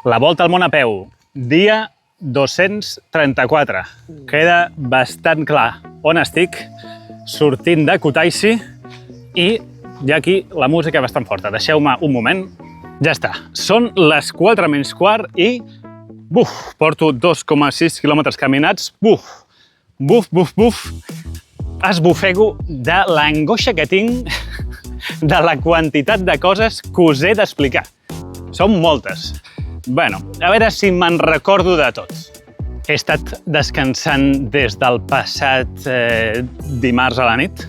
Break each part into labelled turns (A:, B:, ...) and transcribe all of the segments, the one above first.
A: La volta al món a peu, dia 234. Queda bastant clar on estic, sortint de Kutaisi, i hi ha aquí la música bastant forta. Deixeu-me un moment. Ja està. Són les 4 menys quart i porto 2,6 quilòmetres caminats. Buf. Esbufego de l'angoixa que tinc de la quantitat de coses que us he d'explicar. Són moltes. Bueno, a veure si me'n recordo de tot. He estat descansant des del passat dimarts a la nit.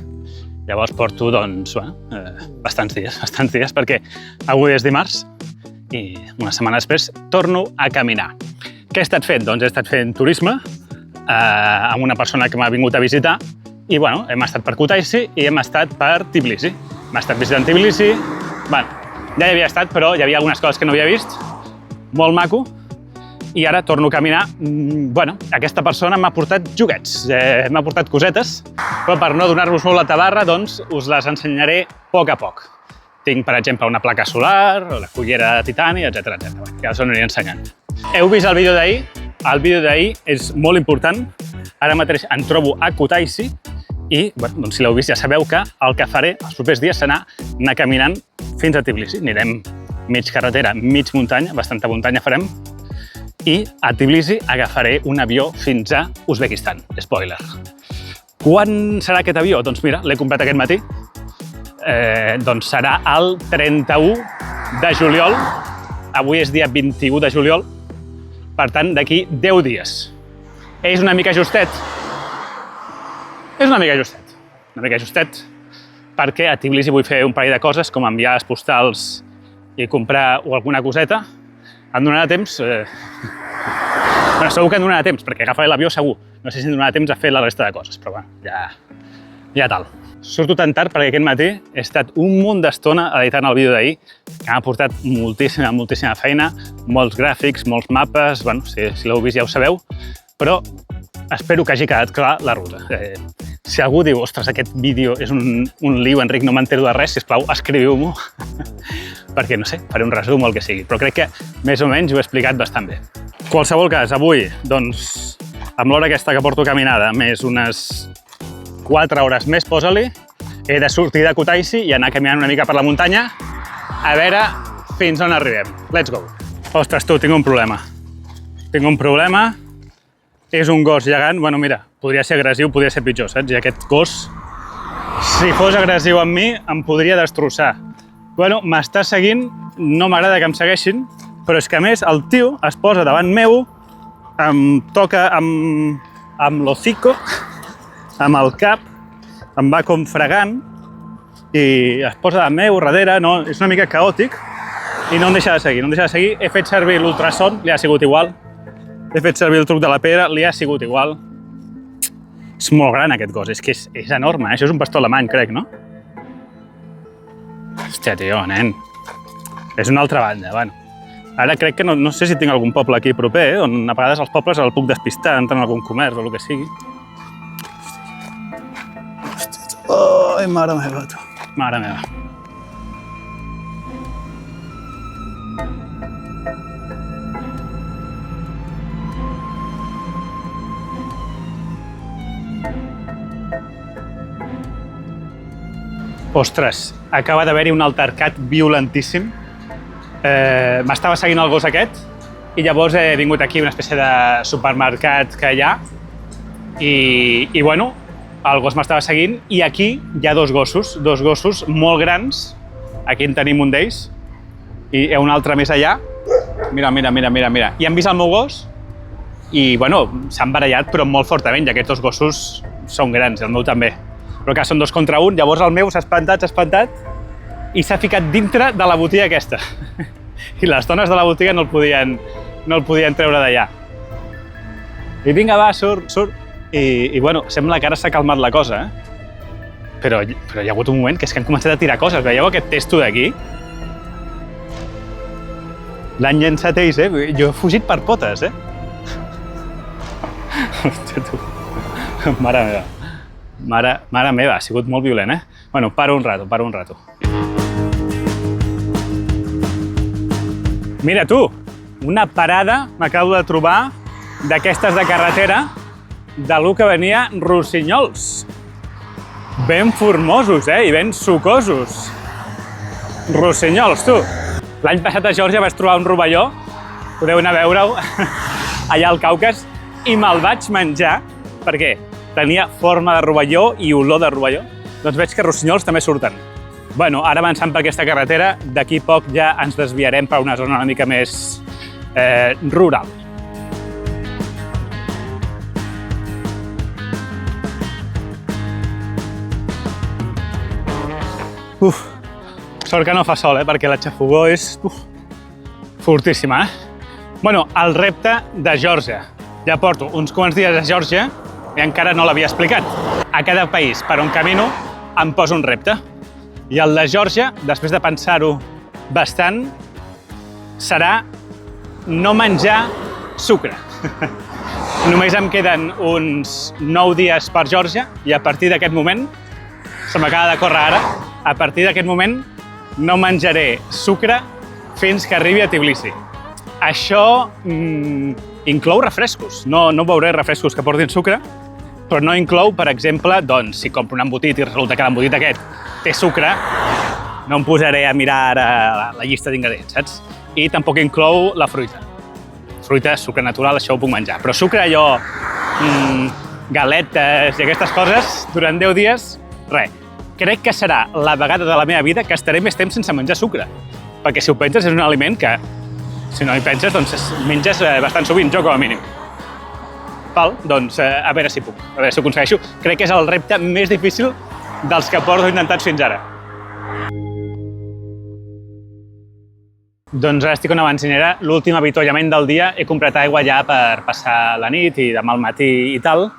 A: Llavors porto, doncs, bastants dies, perquè avui és dimarts i una setmana després torno a caminar. Què he estat fent? Doncs he estat fent turisme amb una persona que m'ha vingut a visitar i, bueno, hem estat per Kutaisi i hem estat per Tbilisi. Hem estat visitant Tbilisi. Bueno, ja hi havia estat, però hi havia algunes coses que no havia vist. Molt maco. I ara torno a caminar. Bueno, aquesta persona m'ha portat joguets, m'ha portat cosetes, però per no donar-vos molt la tabarra, doncs us les ensenyaré a poc. Tinc, per exemple, una placa solar, la cullera de titani, etc. Ja us ho aniré ensenyant. Heu vist el vídeo d'ahir? El vídeo d'ahir és molt important. Ara mateix em trobo a Kutaisi i, doncs, si l'heu vist, ja sabeu que el que faré els propers dies serà anar caminant fins a Tbilisi. Anirem mig carretera, mig muntanya, bastanta muntanya farem, i a Tbilisi agafaré un avió fins a Uzbekistan. Spoiler. Quan serà aquest avió? Doncs mira, l'he comprat aquest matí. Doncs serà el 31 de juliol. Avui és dia 21 de juliol. Per tant, d'aquí 10 dies. És una mica justet. Una mica justet, perquè a Tbilisi vull fer un parell de coses, com enviar els postals i comprar alguna coseta. Em donarà temps... Bueno, segur que em donarà temps, perquè agafaré l'avió segur. No sé si em donarà temps a fer la resta de coses, però bueno, ja tal. Surto tan tard perquè aquest matí he estat un munt d'estona editant el vídeo d'ahir, que m'ha portat moltíssima feina, molts gràfics, molts mapes, bueno, si l'heu vist ja ho sabeu, però espero que hagi quedat clar la ruta. Si algú diu, ostres, aquest vídeo és un lío, Enric, no m'entero de res, sisplau, escriviu-m'ho, perquè, no sé, faré un resum o el que sigui, però crec que més o menys ho he explicat bastant bé. En qualsevol cas, avui, doncs, amb l'hora aquesta que porto caminada, més unes 4 hores més, posa-li, he de sortir de Kutaisi i anar caminant una mica per la muntanya, a veure fins on arribem. Let's go! Ostres, tu, tinc un problema. És un gos gegant, bueno, mira, podria ser agressiu, podria ser pitjor, saps? I aquest gos, si fos agressiu amb mi, em podria destrossar. Bueno, m'està seguint, no m'agrada que em segueixin, però és que a més el tio es posa davant meu, em toca amb l'hocico, amb el cap, em va com fregant i es posa davant meu, darrere, no, és una mica caòtic i no em deixa de seguir, He fet servir l'ultrason, li ha sigut igual. He fet servir el truc de la pedra, li ha sigut igual. És molt gran aquest gos, és que és enorme, això és un pastor alemany, crec, no? Hòstia, tio, nen. És una altra banda, bueno. Ara crec que no sé si tinc algun poble aquí proper, on a vegades els pobles el puc despistar, entrar en algun comerç o el que sigui. Hòstia, ai, mare meva, tu. Mare meva. Ostres, acaba d'haver-hi un altercat violentíssim. M'estava seguint el gos aquest i llavors he vingut aquí a una espècie de supermercat que hi ha i bueno, el gos m'estava seguint i aquí hi ha dos gossos molt grans. Aquí en tenim un d'ells i hi ha un altre més allà. Mira. I han vist el meu gos i bueno, s'han barallat però molt fortament i aquests dos gossos són grans, el meu també. Però que són 2 contra 1, llavors el meu s'ha espantat i s'ha ficat dintre de la botiga aquesta. I les dones de la botiga no el podien treure d'allà. I vinga, va, surt. I bueno, sembla que ara s'ha calmat la cosa, Però hi ha hagut un moment que és que han començat a tirar coses. Veieu aquest testo d'aquí? L'han llençat ells, Jo he fugit per potes, Hòstia, tu. Mare meva. Mare meva, ha sigut molt violent, Bueno, paro un rato. Mira, tu! una parada, m'acabo de trobar, d'aquestes de carretera, d'algú que venia rossinyols. Ben formosos, i ben sucosos. Rossinyols, tu. L'any passat a Geòrgia vaig trobar un rovelló, podeu anar a veure-ho, allà al Caucas, i me'l vaig menjar, perquè tenia forma de rovelló i olor de rovelló. Doncs veig que rossinyols també surten. Bueno, ara avançant per aquesta carretera, d'aquí poc ja ens desviarem per una zona una mica més rural. Sort que no fa sol, perquè la xafogor és fortíssima. Bueno, el repte de Geòrgia. Ja porto uns quants dies a Geòrgia i encara no l'havia explicat. A cada país per on camino em poso un repte. I el de Geòrgia, després de pensar-ho bastant, serà no menjar sucre. Només em queden uns 9 dies per Geòrgia i a partir d'aquest moment, se m'acaba de córrer ara, a partir d'aquest moment no menjaré sucre fins que arribi a Tbilisi. Això inclou refrescos. No beuré refrescos que portin sucre, però no inclou, per exemple, doncs, si compro un embotit i resulta que l'embotit aquest té sucre, no em posaré a mirar ara la llista d'ingredients, saps? I tampoc inclou la fruita. Fruita, sucre natural, això ho puc menjar. Però sucre, allò, galetes i aquestes coses, durant 10 dies, res. Crec que serà la vegada de la meva vida que estaré més temps sense menjar sucre. Perquè si ho penses, és un aliment que, si no hi penses, doncs menges bastant sovint, jo com a mínim. Val, doncs a veure si puc, a veure si ho aconsegueixo. Crec que és el repte més difícil dels que porto intentats fins ara. Doncs ara estic a una benzinera, l'últim avituallament del dia. He comprat aigua ja per passar la nit i demà al matí i tal.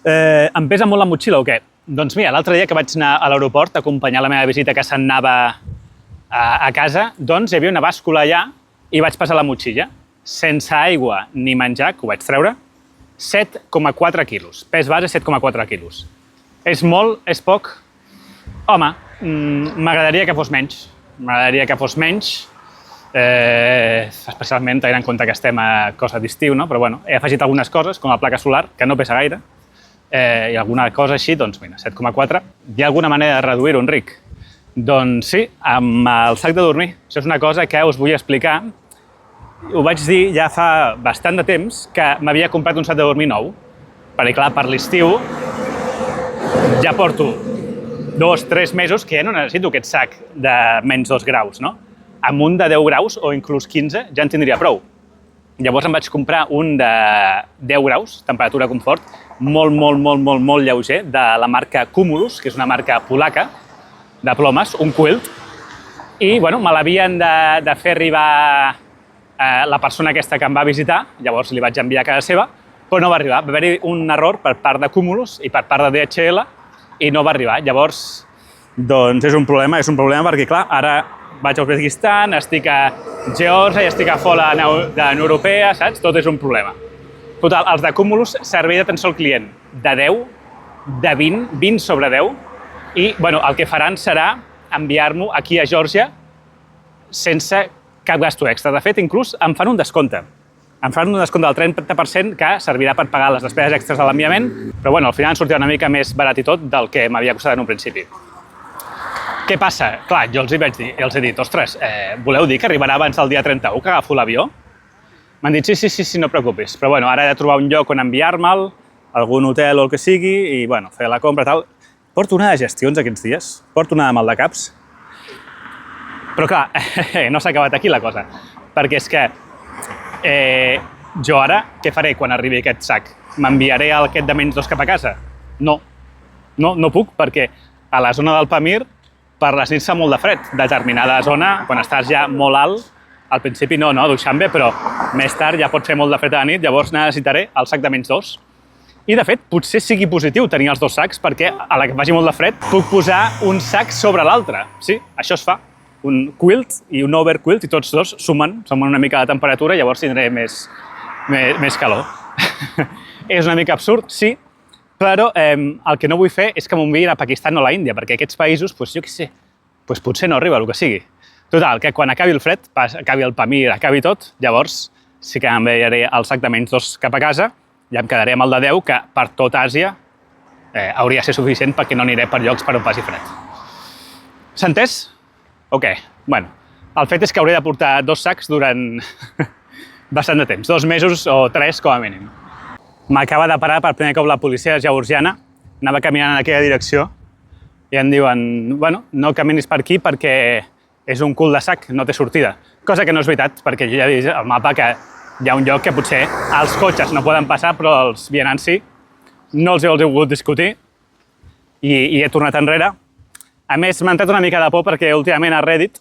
A: Em pesa molt la motxilla o què? Doncs mira, l'altre dia que vaig anar a l'aeroport a acompanyar la meva visita que se'n anava a casa, doncs hi havia una bàscula allà i vaig passar la motxilla. Sense aigua ni menjar, que ho vaig treure, 7,4 quilos. Pes base, 7,4 quilos. És molt? És poc? Home, m'agradaria que fos menys. M'agradaria que fos menys, especialment tenint en compte que estem a cosa d'estiu, no? Però bueno, he afegit algunes coses, com la placa solar, que no pesa gaire, i alguna cosa així, doncs mira, 7,4. Hi ha alguna manera de reduir-ho, Enric? Doncs sí, amb el sac de dormir. Això és una cosa que us vull explicar. Ho vaig dir ja fa bastant de temps que m'havia comprat un sac de dormir nou, perquè clar, per l'estiu ja porto 2-3 mesos que ja no necessito aquest sac de menys 2 graus, no? Amb un de 10 graus o inclús 15 ja en tindria prou. Llavors em vaig comprar un de 10 graus, temperatura confort, molt lleuger, de la marca Cumulus, que és una marca polaca, de plomes, un quilt, i bueno, me l'havien de fer arribar la persona aquesta que em va visitar, llavors li vaig enviar a casa seva, però no va arribar. Va haver-hi un error per part de Cumulus i per part de DHL i no va arribar. Llavors, doncs és un problema perquè, clar, ara vaig a Uzbekistan, estic a Geòrgia i estic a fora de la Unió Europea, saps? Tot és un problema. Total, els de Cumulus, servei d'atenció al client de 10, de 20 sobre 10, i bueno, el que faran serà enviar-m'ho aquí a Geòrgia sense cap gasto extra. De fet, inclús em fan un descompte. Em fan un descompte del 30% que servirà per pagar les despeses extres de l'enviament, però bueno, al final em sortirà una mica més barat i tot del que m'havia costat en un principi. Què passa? Clar, jo els he dit, ostres, voleu dir que arribarà abans del dia 31 que agafo l'avió? M'han dit, sí, no et preocupis. Però bueno, ara he de trobar un lloc on enviar-me'l, algun hotel o el que sigui, i bueno, fer la compra i tal. Porto una de gestions aquests dies, porto una de maldecaps. Però clar, no s'ha acabat aquí la cosa, perquè és que jo ara què faré quan arribi aquest sac? M'enviaré aquest de menys 2 cap a casa? No puc, perquè a la zona del Pamir per les nits fa molt de fred. Determinada zona, quan estàs ja molt alt, al principi no, Dushanbe, però més tard ja pot fer molt de fred a la nit, llavors necessitaré el sac de menys 2. I de fet, potser sigui positiu tenir els 2 sacs, perquè a la que faci molt de fred puc posar un sac sobre l'altre. Sí, això es fa. Un quilt i un overquilt, i tots dos sumen una mica la temperatura, llavors tindré més calor. És una mica absurd, sí, però el que no vull fer és que m'enviïn a Pakistan o a l'Índia, perquè aquests països, jo què sé, potser no arriba el que sigui. Total, que quan acabi el fred, acabi el Pamir, acabi tot, llavors sí que enviaré el sac de menys 2 cap a casa i em quedaré amb el de 10, que per tot Àsia hauria de ser suficient perquè no aniré per llocs per on passi fred. S'ha entès? Ok. Bueno, el fet és que hauré de portar 2 sacs durant bastant de temps, 2 mesos o 3 com a mínim. M'acaba de parar per primer cop la policia georgiana, anava caminant en aquella direcció i em diuen, bueno, no caminis per aquí perquè és un cul de sac, no té sortida. Cosa que no és veritat, perquè jo ja he vist al mapa que hi ha un lloc que potser els cotxes no poden passar, però els vianants sí. No els he volgut discutir i he tornat enrere. A més, m'ha entrat una mica de por perquè últimament a Reddit,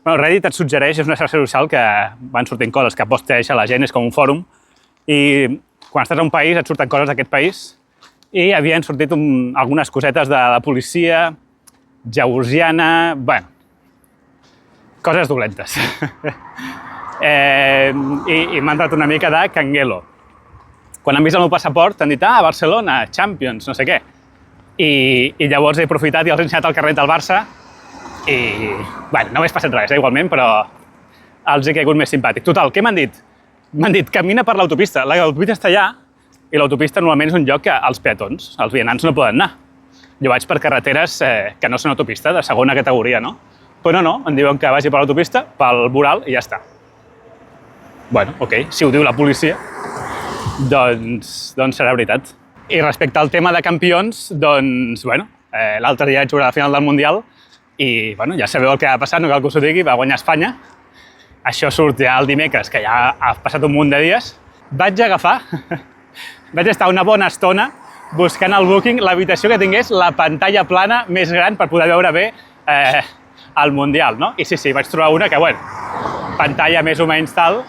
A: Reddit et suggereix, és una xarxa social que van sortint coses que posteja la gent, és com un fòrum, i quan estàs a un país et surten coses d'aquest país i havien sortit algunes cosetes de la policia georgiana, bueno, coses dolentes. I m'ha entrat una mica de canguelo. Quan han vist el meu passaport han dit, Barcelona, Champions, no sé què. I llavors he aprofitat i els he ensenyat el carnet del Barça i, bueno, no m'he passat res, igualment, però els he caigut més simpàtic. Total, què m'han dit? M'han dit, camina per l'autopista. L'autopista està allà i l'autopista normalment és un lloc que els peatons, els vianants, no poden anar. Jo vaig per carreteres que no són autopista, de segona categoria, no? Però no, em diuen que vagi per l'autopista, pel voral i ja està. Bueno, ok, si ho diu la policia, doncs serà veritat. I respecte al tema de campions, doncs, bueno, l'altre dia vaig jugar a la final del Mundial i, bueno, ja sabeu el que ha passat, no cal que us ho digui, va guanyar Espanya. Això surt ja el dimecres, que ja ha passat un munt de dies. Vaig estar una bona estona buscant al Booking l'habitació que tingués la pantalla plana més gran per poder veure bé el Mundial, no? I sí, vaig trobar una que, bueno, pantalla més o menys tal,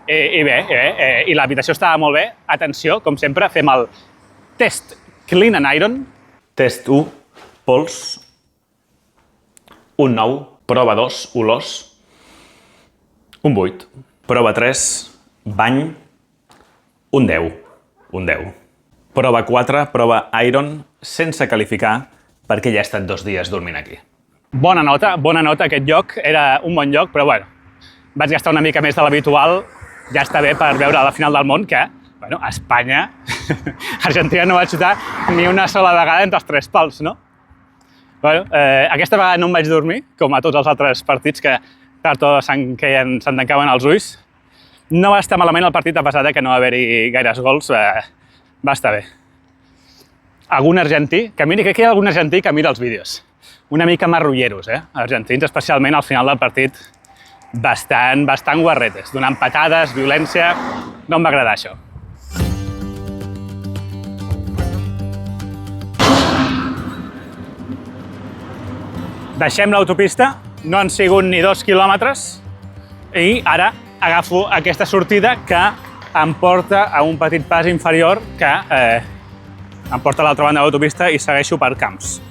A: i bé, i l'habitació estava molt bé. Atenció, com sempre, fem el test Clean and Iron. Test 1, pols. Un 9, prova 2, olors. Un 8. Prova 3, bany. Un 10. Un 10. Prova 4, prova Iron, sense qualificar, perquè ja he estat 2 dies dormint aquí. Bona nota aquest lloc. Era un bon lloc, però bueno, vaig gastar una mica més de l'habitual. Ja està bé per veure la final del món, que, bueno, a Espanya, Argentina no va xutar ni una sola vegada entre els 3 pals, no? Bueno, aquesta vegada no em vaig dormir, com a tots els altres partits que tard o se'n tancaven els ulls. No va estar malament el partit, a pesar de que no va haver-hi gaires gols, va estar bé. Algun argentí, crec que hi ha algun argentí que mira els vídeos. Una mica marrulleros, argentins, especialment al final del partit, bastant guarretes, donant patades, violència. No em va agradar això. Deixem l'autopista, no han sigut ni 2 quilòmetres i ara agafo aquesta sortida que em porta a un petit pas inferior que em porta a l'altra banda de l'autopista i segueixo per camps.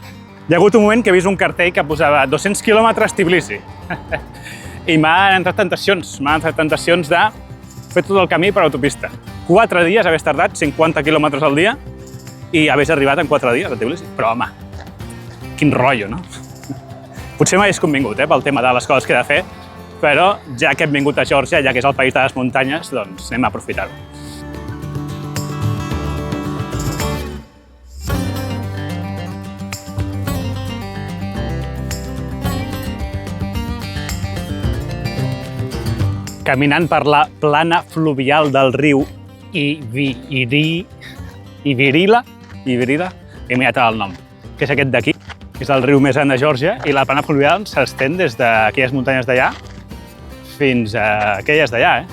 A: Hi ha hagut un moment que he vist un cartell que posava 200 quilòmetres Tbilisi i m'han entrat tentacions de fer tot el camí per l'autopista. 4 dies haver tardat, 50 quilòmetres al dia i haver arribat en 4 dies a Tbilisi. Però home, quin rotllo, no? Potser m'hagués convingut pel tema de les coses que he de fer, però ja que hem vingut a Geòrgia, ja que és el país de les muntanyes, doncs anem a aprofitar-ho. Caminant per la plana fluvial del riu Ivirila, he mirat el nom, que és aquest d'aquí, que és el riu més gran de Geòrgia, i la plana fluvial s'estén des d'aquelles muntanyes d'allà fins a aquelles d'allà.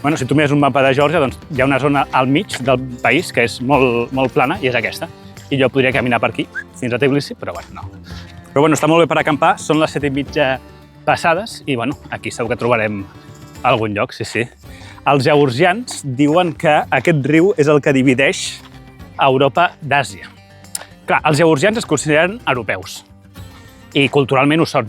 A: Bueno, si tu mires un mapa de Geòrgia, doncs hi ha una zona al mig del país que és molt plana, i és aquesta. I jo podria caminar per aquí, fins a Tbilisi, però bueno, no. Però bueno, està molt bé per acampar, són les 7:30 passades, i bueno, aquí segur que trobarem algun lloc, sí. Els georgians diuen que aquest riu és el que divideix Europa d'Àsia. Clar, els georgians es consideren europeus i culturalment ho són,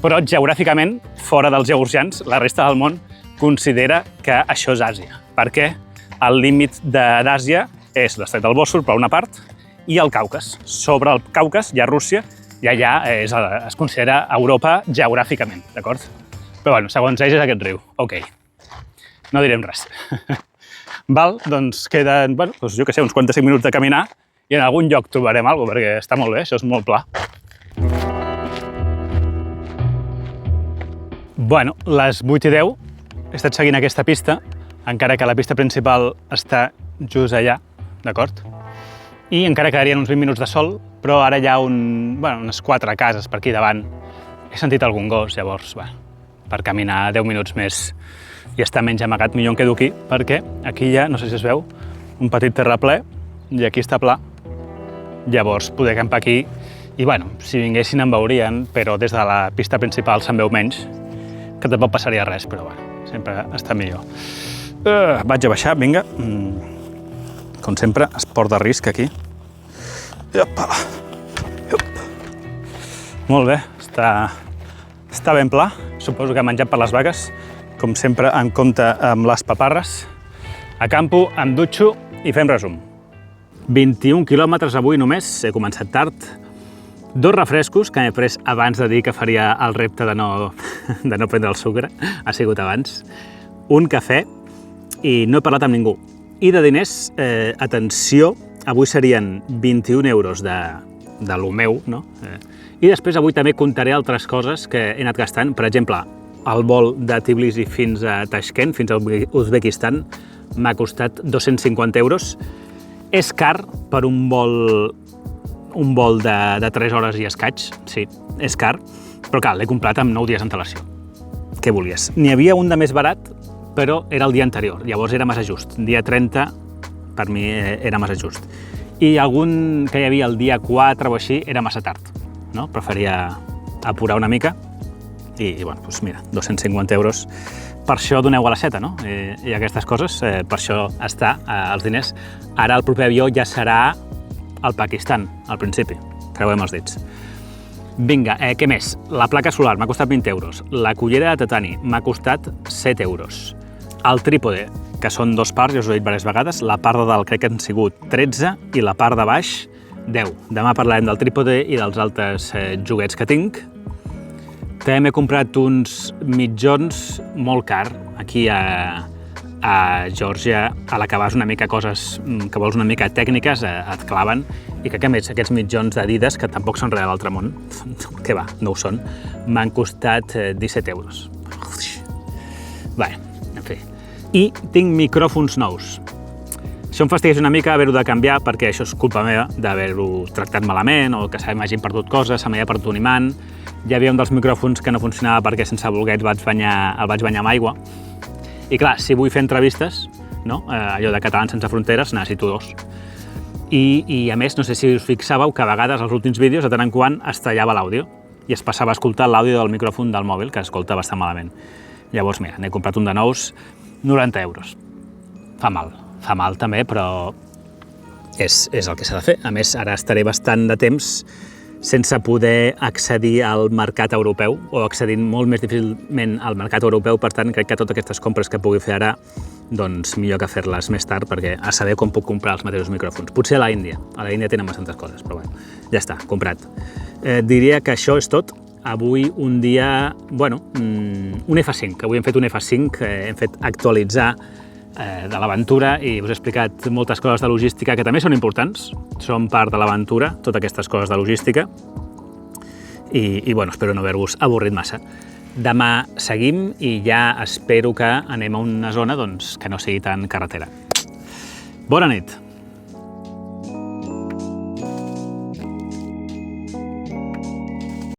A: però geogràficament, fora dels georgians, la resta del món considera que això és Àsia, perquè el límit d'Àsia és l'estret del Bòsfor, per una part, i el Caucas. Sobre el Caucas hi ha Rússia i allà es considera Europa geogràficament, d'acord? Però bueno, segons ells és aquest riu. Ok, no direm res. Val, doncs queden, bueno, doncs jo què sé, uns 45 minuts de caminar i en algun lloc trobarem alguna cosa, perquè està molt bé, això és molt pla. Bueno, les 8:10 he estat seguint aquesta pista, encara que la pista principal està just allà, d'acord? I encara quedarien uns 20 minuts de sol, però ara hi ha unes 4 cases per aquí davant. He sentit algun gos, llavors, per caminar 10 minuts més i estar menys amagat, millor em quedo aquí, perquè aquí hi ha, no sé si es veu, un petit terraplè i aquí està pla. Llavors poder acampar aquí i, bueno, si vinguessin em veurien, però des de la pista principal se'n veu menys, que tampoc passaria res, però bueno, sempre està millor. Vaig a baixar, vinga. Com sempre, esport de risc aquí. Molt bé, està ben pla. Suposo que he menjat per les vagues. Com sempre, en compte amb les paparres. Acampo, em dutxo i fem resum. 21 quilòmetres avui només, he començat tard. 2 refrescos que m'he pres abans de dir que faria el repte de no prendre el sucre, ha sigut abans. Un cafè i no he parlat amb ningú. I de diners, atenció, avui serien 21 euros de lo meu, no? I després avui també comptaré altres coses que he anat gastant. Per exemple, el vol de Tbilisi fins a Tashkent, fins a Uzbekistan, m'ha costat 250 euros. És car per un vol de 3 hores i escaig, sí, és car, però clar, l'he comprat amb 9 dies d'antelació. Què volies? N'hi havia un de més barat, però era el dia anterior, llavors era massa just. Dia 30, per mi, era massa just. I algun que hi havia el dia 4 o així, era massa tard, no? Preferia apurar una mica i bueno, doncs mira, 250 euros. Per això doneu a la seta, no? I aquestes coses, per això està els diners. Ara el proper avió ja serà al Pakistan, al principi. Creuem els dits. Vinga, què més? La placa solar m'ha costat 20 euros. La cullera de tatani m'ha costat 7 euros. El trípode, que són 2 parts, ja us ho he dit diverses vegades, la part de dalt crec que han sigut 13 i la part de baix 10. Demà parlarem del trípode i dels altres joguets que tinc. També m'he comprat uns mitjons molt car, aquí a Geòrgia, a la que vas una mica coses que vols una mica tècniques, et claven, i que a més aquests mitjons d'Adidas, que tampoc són res de l'altre món, que va, no ho són, m'han costat 17 euros. Bé, en fi. I tinc micròfons nous. Això em fastigueix una mica haver-ho de canviar perquè això és culpa meva d'haver-ho tractat malament o que se m'hagin perdut coses, se m'hagi perdut un imant. Hi havia un dels micròfons que no funcionava perquè sense voler el vaig banyar amb aigua. I clar, si vull fer entrevistes, no? Allò de Catalans sense fronteres, necessito 2. I a més, no sé si us fixàveu que a vegades als últims vídeos, de tant en quant, es tallava l'àudio i es passava a escoltar l'àudio del micròfon del mòbil, que escolta bastant malament. Llavors, mira, n'he comprat un de nous, 90 euros. Fa mal també, però és el que s'ha de fer. A més, ara estaré bastant de temps sense poder accedir al mercat europeu o accedint molt més difícilment al mercat europeu, per tant, crec que totes aquestes compres que pugui fer ara, doncs millor que fer-les més tard, perquè a saber com puc comprar els mateixos micròfons. Potser a la Índia tenen bastantes coses, però bueno, ja està, comprat. Diria que això és tot. Avui un dia, bueno, un F5, avui hem fet un F5, hem fet actualitzar de l'aventura i us he explicat moltes coses de logística que també són importants, són part de l'aventura, totes aquestes coses de logística i bueno, espero no haver-vos avorrit massa. Demà seguim i ja espero que anem a una zona doncs, que no sigui tan carretera. Bona nit!